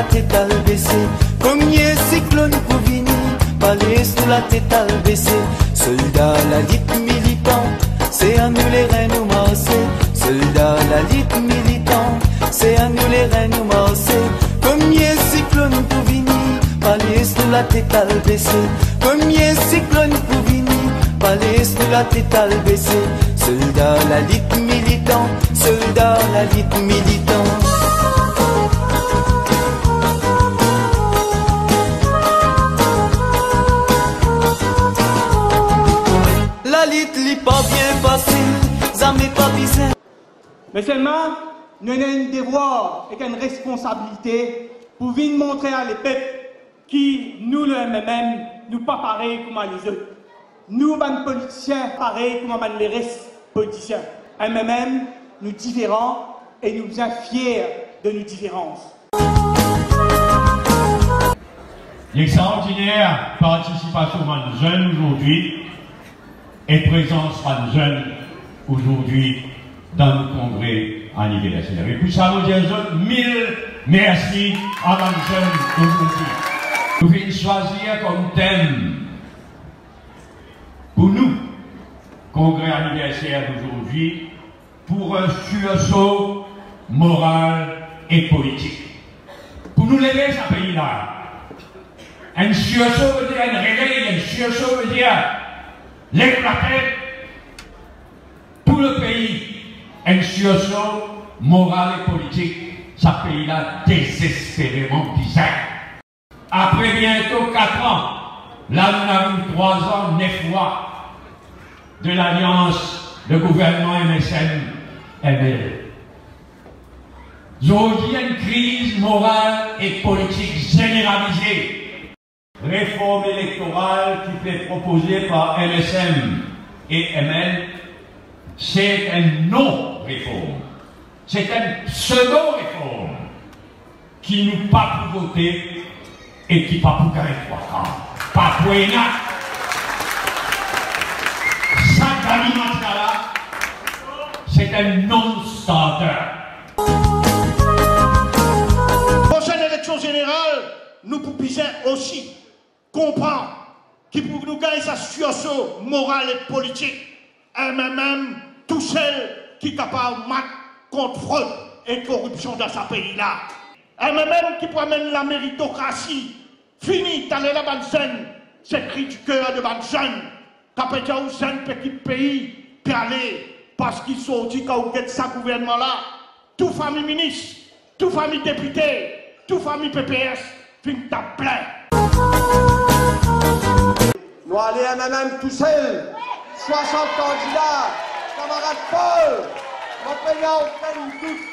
la tête à le baisser. Combien cyclone pour venir, palais sous la tête à le baisser. Soldats la lutte militant, c'est à nous les reines nous marcher. Soldats la lutte militant, c'est à nous les reines nous marcher. Combien cyclone pour venir, palais sous la tête à le baisser. Combien cyclone pour venir, palais sous la tête à le baisser. Soldats la lutte militant, soldats la lutte militant. La lutte n'est pas bien facile, ça m'est pas bizarre. Mais seulement, nous avons un devoir et une responsabilité pour venir montrer à les peuples qui, nous, le MMM, nous pas pareils comme les autres. Nous, les politiciens, pareils comme les restes politiciens. MMM, nous différents et nous sommes fiers de nos différences. L'extraordinaire participation des jeunes aujourd'hui et présence des jeunes aujourd'hui dans le congrès anniversaire. Et pour ça, nous disons mille merci à les jeunes aujourd'hui. Nous venons choisir comme thème pour nous, congrès anniversaire d'aujourd'hui, pour un sursaut moral et politique. Pour nous lever ce pays-là. Un sursaut veut dire un réveil, un sursaut veut dire l'éclater pour le pays. Un sursaut moral et politique, ce pays-là désespérément bizarre. Après bientôt 4 ans, là nous avons 3 ans, 9 mois de l'alliance de gouvernement MSN-ML. Aujourd'hui, il y a une crise morale et politique généralisée. Réforme électorale qui est proposée par MSM et ML, c'est une non-réforme. C'est une pseudo-réforme qui nous pas pour voter et qui pas pour gagner 3 ans. Pas pour rien. Ça, c'est un non-starter. Prochaine élection générale, nous pouvons aussi comprendre qui pour nous gagner sa situation morale et politique, MMM, tout seul qui est capable de mettre contre fraude et corruption dans ce pays-là. MMM qui promène la méritocratie, fini, t'as la bonne scène, c'est cri du cœur de bonne jeune, qu'après un jeune petit pays, puis aller, parce qu'ils sont dit quand vous êtes ce gouvernement-là, toute famille ministre, toute famille député, toute famille PPS, finit à plein. Nous allons MMM tout seul, 60 candidats, camarade Paul, mon payant aucun doute.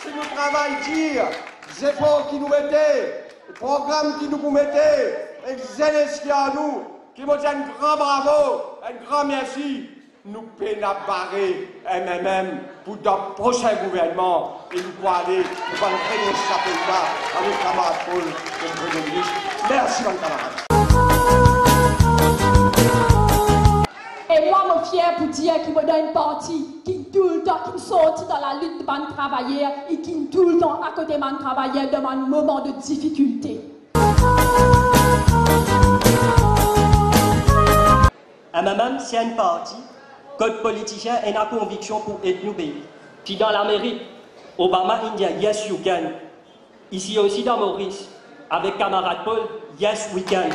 Si nous travaillons dire, les efforts qui nous mettaient, les programmes qui nous mettaient, les jeunesse qui à nous, qui nous disent un grand bravo, un grand merci, nous peinons à barrer MMM pour le prochain gouvernement et nous pouvons aller, nous allons prendre ce pays-là avec camarade Paul comme Premier ministre. Merci, mon camarade. Et moi, je suis fier pour dire qu'il me donne une partie qui tout le temps, qui sortit dans la lutte de mon travailleur et qui tout le temps à côté de mon travailleur dans un moment de difficulté. MMM, c'est une partie, code politicien et la conviction pour aider nos pays. Puis dans l'Amérique, Obama, India, yes you can. Ici aussi dans Maurice, avec camarade Paul, yes we can.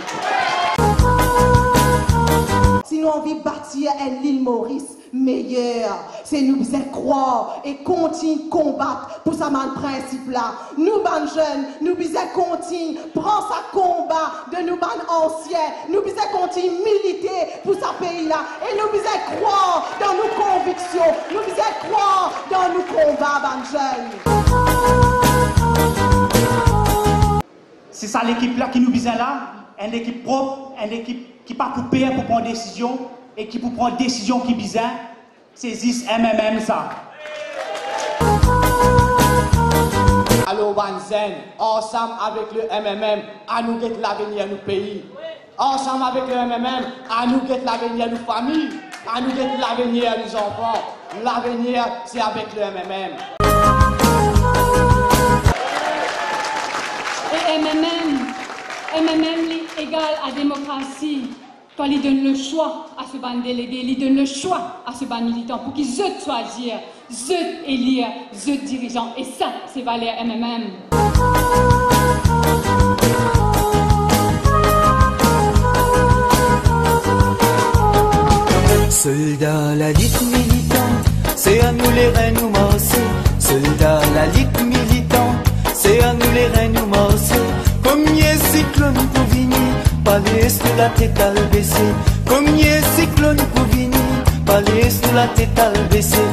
Si nous envie de bâtir l'île Maurice meilleure, c'est nous besoin croire et continuer de combattre pour ce même principe-là. Nous, les jeunes, nous besoin continuer, prendre ce combat de nous, les anciens, nous besoin continuer militer pour ce pays-là. Et nous besoin croire dans nos convictions, nous besoin croire dans nos combats, les jeunes. C'est ça l'équipe-là qui nous besoin là, une équipe propre, une équipe qui pas pour payer pour prendre des décisions et qui pour prendre des décisions qui bizarre, saisissent MMM ça. Allô Banzen, ensemble avec le MMM, à nous guetter l'avenir de nos pays. Ensemble avec le MMM, à nous guetter l'avenir de nos familles, à nous guetter l'avenir de nos enfants. L'avenir, c'est avec le MMM. MMM est égal à démocratie. Quand il donne le choix à ce ban délégué, il donne le choix à ce ban militant pour qu'ils se choisir, se élire, se dirigeant. Et ça, c'est valeur MMM. Soldats, la lutte militante, c'est à nous les reins nous marcher. Soldats, la lutte militante, c'est à nous les reins nous marcher. Comme y'a cyclone pour venir, palais sous la tête à le baisser. Comme y'a cyclone pour venir, palais sous la tête à le baisser.